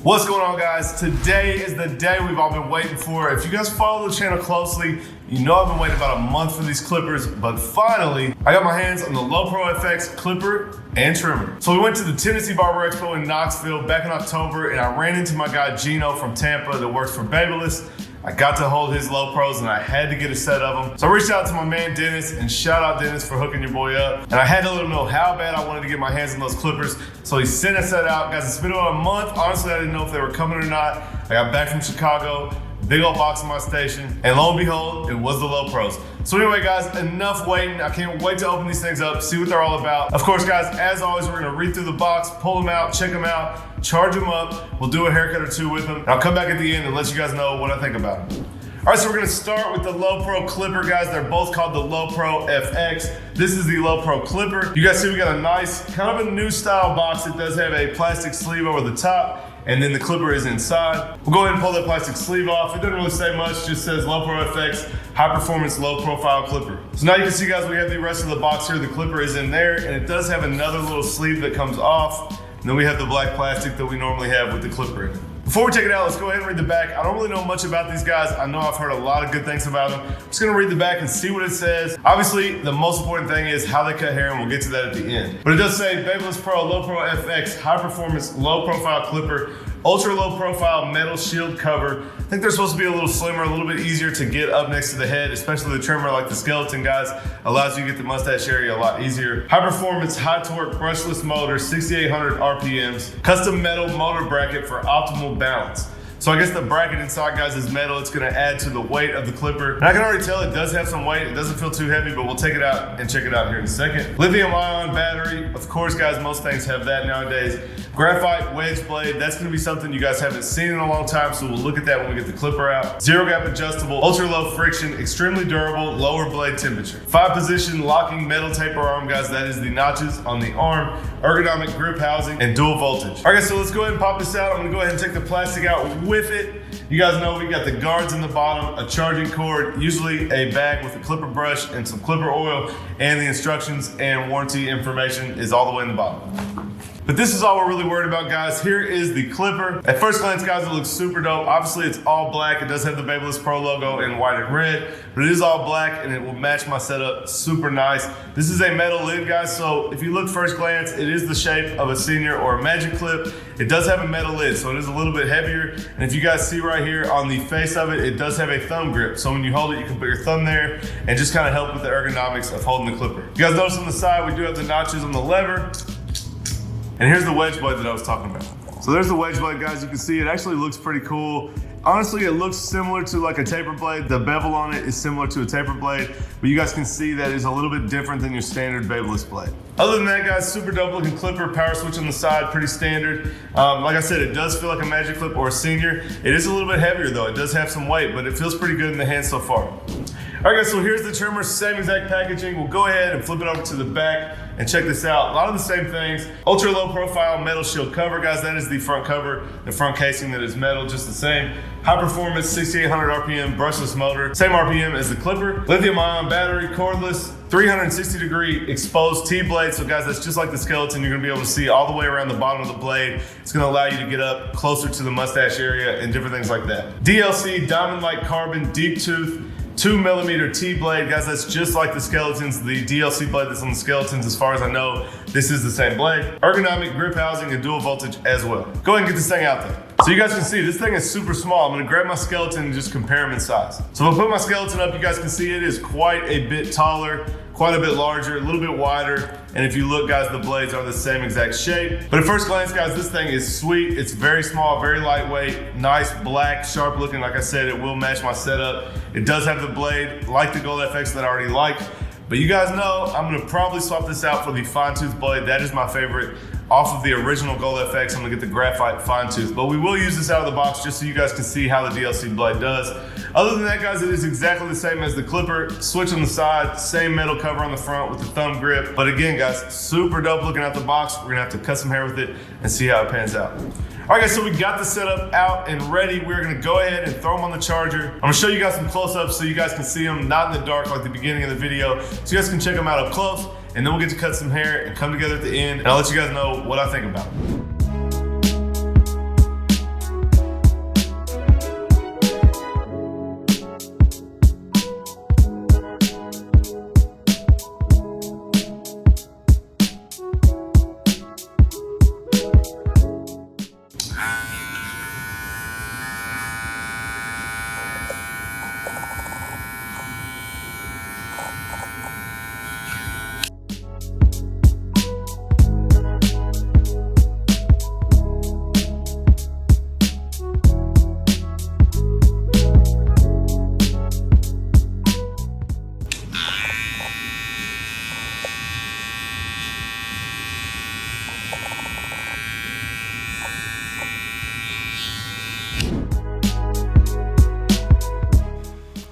What's going on, guys? Today is the day we've all been waiting for. If you guys follow the channel closely, you know I've been waiting about a month for these clippers, but finally, I got my hands on the Low Pro FX clipper and trimmer. So we went to the Tennessee Barber Expo in Knoxville back in October, and I ran into my guy Gino from Tampa that works for Babyliss. I got to hold his Low Pros and I had to get a set of them. So I reached out to my man Dennis, and shout out Dennis for hooking your boy up. And I had to let him know how bad I wanted to get my hands on those clippers. So he sent a set out. Guys, it's been about a month. Honestly, I didn't know if they were coming or not. I got back from Chicago, big old box in my station, and lo and behold, it was the Low Pros. So anyway, guys, enough waiting. I can't wait to open these things up, see what they're all about. Of course, guys, as always, we're gonna read through the box, pull them out, check them out, charge them up. We'll do a haircut or two with them. And I'll come back at the end and let you guys know what I think about them. All right, so we're gonna start with the Low Pro clipper, guys. They're both called the Low Pro FX. This is the Low Pro clipper. You guys see we got a nice, kind of a new style box. It does have a plastic sleeve over the top, and then the clipper is inside. We'll go ahead and pull that plastic sleeve off. It doesn't really say much, just says Low Pro FX, high performance, low profile clipper. So now you can see, guys, we have the rest of the box here. The clipper is in there, and it does have another little sleeve that comes off. And then we have the black plastic that we normally have with the clipper in it. Before we take it out, let's go ahead and read the back. I don't really know much about these guys. I know I've heard a lot of good things about them. I'm just gonna read the back and see what it says. Obviously, the most important thing is how they cut hair, and we'll get to that at the end. But it does say Babyliss Pro Low Pro FX, high performance, low profile clipper, ultra low profile metal shield cover. I think they're supposed to be a little slimmer, a little bit easier to get up next to the head, especially the trimmer like the skeleton, guys. Allows you to get the mustache area a lot easier. High performance, high torque, brushless motor, 6,800 RPMs. Custom metal motor bracket for optimal balance. So I guess the bracket inside, guys, is metal. It's gonna add to the weight of the clipper. And I can already tell it does have some weight. It doesn't feel too heavy, but we'll take it out and check it out here in a second. Lithium ion battery. Of course, guys, most things have that nowadays. Graphite wedge blade. That's gonna be something you guys haven't seen in a long time, so we'll look at that when we get the clipper out. Zero gap adjustable, ultra low friction, extremely durable, lower blade temperature. 5-position locking metal taper arm, guys. That is the notches on the arm. Ergonomic grip housing and dual voltage. All right, guys, so let's go ahead and pop this out. I'm gonna go ahead and take the plastic out with it. You guys know we got the guards in the bottom, a charging cord, usually a bag with a clipper brush and some clipper oil, and the instructions and warranty information is all the way in the bottom. But this is all we're really worried about, guys. Here is the clipper. At first glance, guys, it looks super dope. Obviously, it's all black. It does have the Babyliss Pro logo in white and red, but it is all black and it will match my setup super nice. This is a metal lid, guys, so if you look first glance, it is the shape of a senior or a magic clip. It does have a metal lid, so it is a little bit heavier. And if you guys see right here on the face of it, it does have a thumb grip. So when you hold it, you can put your thumb there and just kind of help with the ergonomics of holding the clipper. You guys notice on the side, we do have the notches on the lever. And here's the wedge blade that I was talking about. So there's the wedge blade, guys. You can see it actually looks pretty cool. Honestly, it looks similar to like a taper blade. The bevel on it is similar to a taper blade, but you guys can see that it's a little bit different than your standard Babyliss blade. Other than that, guys, super dope looking clipper, power switch on the side, pretty standard. Like I said, it does feel like a magic clip or a senior. It is a little bit heavier though. It does have some weight, but it feels pretty good in the hand so far. All right, guys, so here's the trimmer, same exact packaging. We'll go ahead and flip it over to the back and check this out. A lot of the same things. Ultra low profile metal shield cover, guys. That is the front cover, the front casing that is metal, just the same. High performance, 6,800 RPM, brushless motor. Same RPM as the clipper. Lithium ion battery, cordless, 360-degree exposed T-blade. So guys, that's just like the skeleton. You're gonna be able to see all the way around the bottom of the blade. It's gonna allow you to get up closer to the mustache area and different things like that. DLC, diamond-like carbon, deep tooth, 2mm T-blade, guys, that's just like the skeletons, the DLC blade that's on the skeletons. As far as I know, this is the same blade. Ergonomic grip housing and dual voltage as well. Go ahead and get this thing out there. So you guys can see, this thing is super small. I'm gonna grab my skeleton and just compare them in size. So if I put my skeleton up, you guys can see it is quite a bit taller, quite a bit larger, a little bit wider. And if you look, guys, the blades are the same exact shape. But at first glance, guys, this thing is sweet. It's very small, very lightweight, nice, black, sharp looking. Like I said, it will match my setup. It does have the blade, like the Gold FX that I already like. But you guys know, I'm gonna probably swap this out for the fine tooth blade. That is my favorite. Off of the original Gold FX, I'm gonna get the graphite fine tooth. But we will use this out of the box just so you guys can see how the DLC blade does. Other than that, guys, it is exactly the same as the clipper. Switch on the side, same metal cover on the front with the thumb grip. But again, guys, super dope looking out the box. We're gonna have to cut some hair with it and see how it pans out. All right, guys, so we got the setup out and ready. We're gonna go ahead and throw them on the charger. I'm gonna show you guys some close-ups so you guys can see them, not in the dark like the beginning of the video, so you guys can check them out up close. And then we'll get to cut some hair and come together at the end, and I'll let you guys know what I think about it.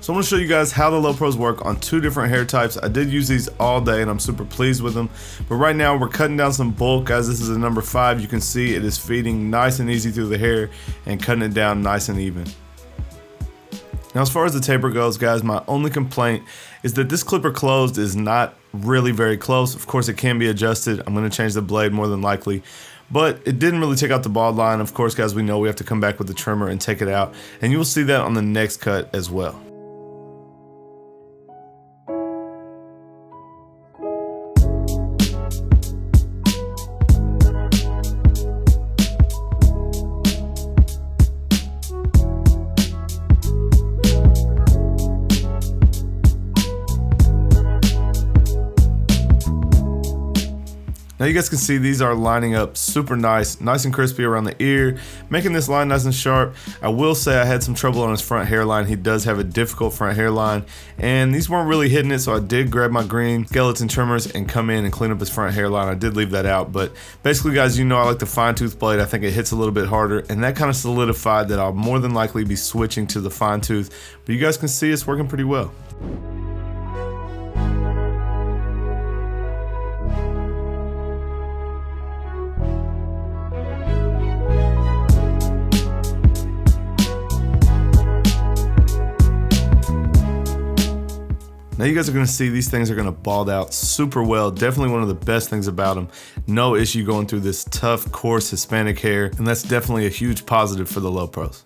So I'm gonna show you guys how the Low Pros work on 2 different hair types. I did use these all day and I'm super pleased with them. But right now we're cutting down some bulk, guys. This is a number 5. You can see it is feeding nice and easy through the hair and cutting it down nice and even. Now as far as the taper goes, guys, my only complaint is that this clipper closed is not really very close. Of course it can be adjusted. I'm gonna change the blade more than likely. But it didn't really take out the bald line. Of course, guys, we know we have to come back with the trimmer and take it out. And you will see that on the next cut as well. Now you guys can see these are lining up super nice and crispy around the ear, making this line nice and sharp. I will say I had some trouble on his front hairline. He does have a difficult front hairline, and these weren't really hitting it, so I did grab my green skeleton trimmers and come in and clean up his front hairline. I did leave that out, but basically, guys, you know I like the fine tooth blade. I think it hits a little bit harder, and that kind of solidified that I'll more than likely be switching to the fine tooth, but you guys can see it's working pretty well. Now you guys are gonna see these things are gonna bald out super well. Definitely one of the best things about them. No issue going through this tough, coarse Hispanic hair, and that's definitely a huge positive for the Low Pros.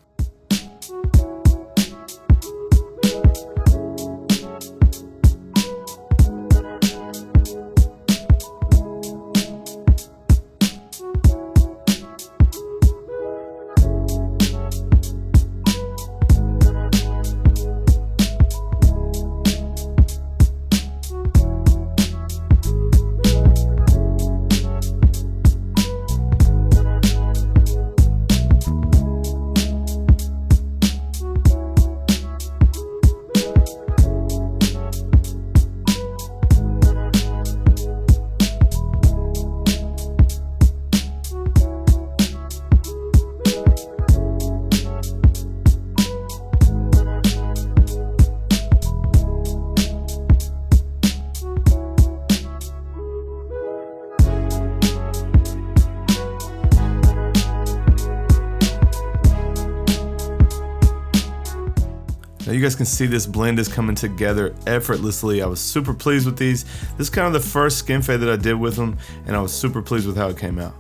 Now you guys can see this blend is coming together effortlessly. I was super pleased with these. This is kind of the first skin fade that I did with them, and I was super pleased with how it came out.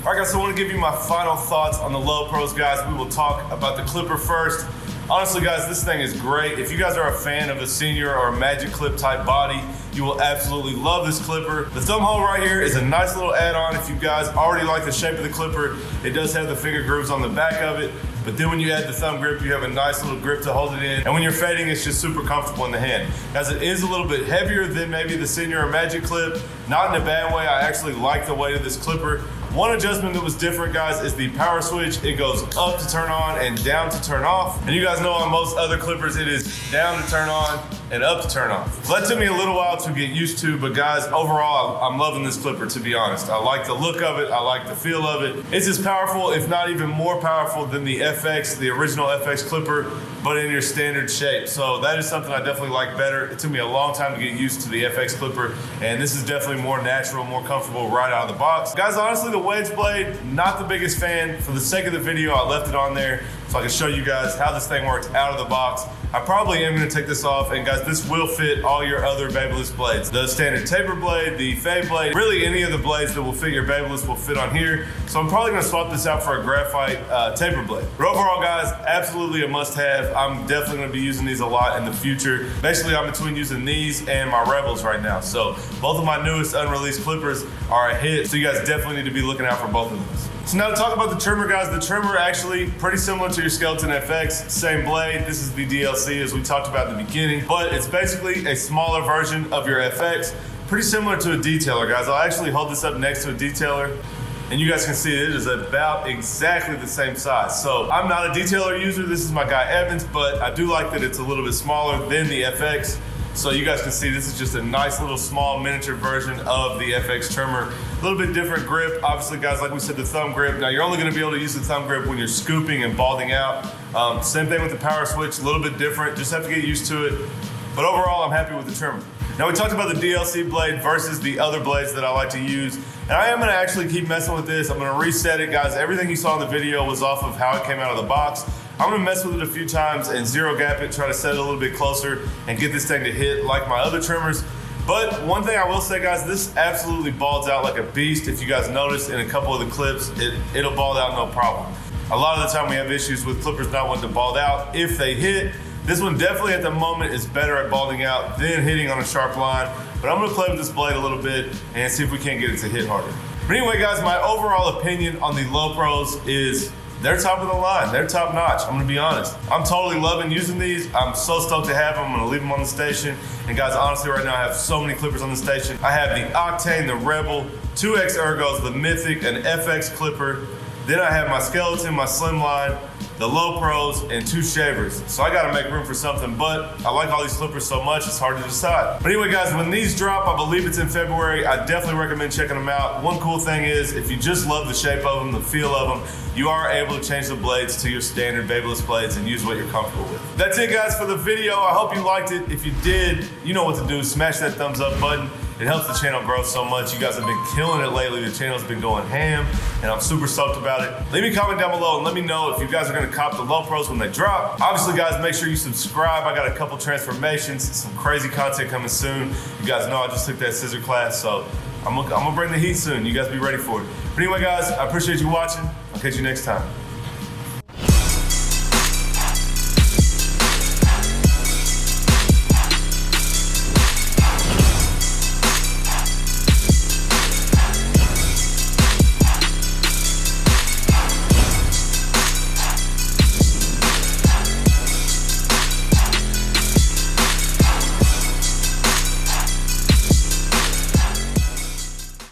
Alright guys, so I want to give you my final thoughts on the Low Pros, guys. We will talk about the clipper first. Honestly guys, this thing is great. If you guys are a fan of a senior or a magic clip type body, you will absolutely love this clipper. The thumb hole right here is a nice little add-on. If you guys already like the shape of the clipper, it does have the finger grooves on the back of it. But then when you add the thumb grip, you have a nice little grip to hold it in. And when you're fading, it's just super comfortable in the hand. Guys, it is a little bit heavier than maybe the senior or magic clip. Not in a bad way. I actually like the weight of this clipper. One adjustment that was different, guys, is the power switch. It goes up to turn on and down to turn off. And you guys know on most other clippers, it is down to turn on and up to turn off. So that took me a little while to get used to, but guys, overall, I'm loving this clipper, to be honest. I like the look of it. I like the feel of it. It's as powerful, if not even more powerful than the FX, the original FX clipper, but in your standard shape. So that is something I definitely like better. It took me a long time to get used to the FX clipper, and this is definitely more natural, more comfortable right out of the box. Guys, honestly, the wedge blade, not the biggest fan. For the sake of the video, I left it on there so I can show you guys how this thing works out of the box. I probably am gonna take this off, and guys, this will fit all your other Babyliss blades. The standard taper blade, the fade blade, really any of the blades that will fit your Babyliss will fit on here. So I'm probably gonna swap this out for a graphite taper blade. But overall, guys, absolutely a must-have. I'm definitely gonna be using these a lot in the future. Basically, I'm between using these and my Rebels right now. So both of my newest unreleased clippers are a hit, so you guys definitely need to be looking out for both of those. So now to talk about the trimmer, guys. The trimmer actually pretty similar to your Skeleton FX, same blade. This is the DLC as we talked about in the beginning, but it's basically a smaller version of your FX. pretty similar to a detailer, guys. I'll actually hold this up next to a detailer, and you guys can see it is about exactly the same size. So I'm not a detailer user, this is my guy Evans, but I do like that it's a little bit smaller than the FX. So you guys can see this is just a nice little small miniature version of the FX trimmer. A little bit different grip. Obviously, guys, like we said, the thumb grip. Now, you're only gonna be able to use the thumb grip when you're scooping and balding out. Same thing with the power switch, a little bit different. Just have to get used to it. But overall, I'm happy with the trimmer. Now, we talked about the DLC blade versus the other blades that I like to use. And I am gonna actually keep messing with this. I'm gonna reset it, guys. Everything you saw in the video was off of how it came out of the box. I'm gonna mess with it a few times and zero gap it, try to set it a little bit closer and get this thing to hit like my other trimmers. But one thing I will say, guys, this absolutely balds out like a beast. If you guys noticed in a couple of the clips, it'll bald out no problem. A lot of the time we have issues with clippers not wanting to bald out if they hit. This one definitely at the moment is better at balding out than hitting on a sharp line. But I'm gonna play with this blade a little bit and see if we can't get it to hit harder. But anyway, guys, my overall opinion on the Low Pros is they're top of the line. They're top notch. I'm gonna be honest. I'm totally loving using these. I'm so stoked to have them. I'm gonna leave them on the station. And guys, honestly, right now I have so many clippers on the station. I have the Octane, the Rebel, 2X Ergos, the Mythic, an FX clipper. Then I have my Skeleton, my Slimline, the Low Pros, and 2 shavers. So I gotta make room for something, but I like all these clippers so much, it's hard to decide. But anyway, guys, when these drop, I believe it's in February, I definitely recommend checking them out. One cool thing is, if you just love the shape of them, the feel of them, you are able to change the blades to your standard Babyliss blades and use what you're comfortable with. That's it, guys, for the video. I hope you liked it. If you did, you know what to do. Smash that thumbs up button. It helps the channel grow so much. You guys have been killing it lately. The channel's been going ham, and I'm super stoked about it. Leave me a comment down below and let me know if you guys are gonna cop the Low Pros when they drop. Obviously, guys, make sure you subscribe. I got a couple transformations, some crazy content coming soon. You guys know I just took that scissor class, so I'm gonna bring the heat soon. You guys be ready for it. But anyway, guys, I appreciate you watching. I'll catch you next time.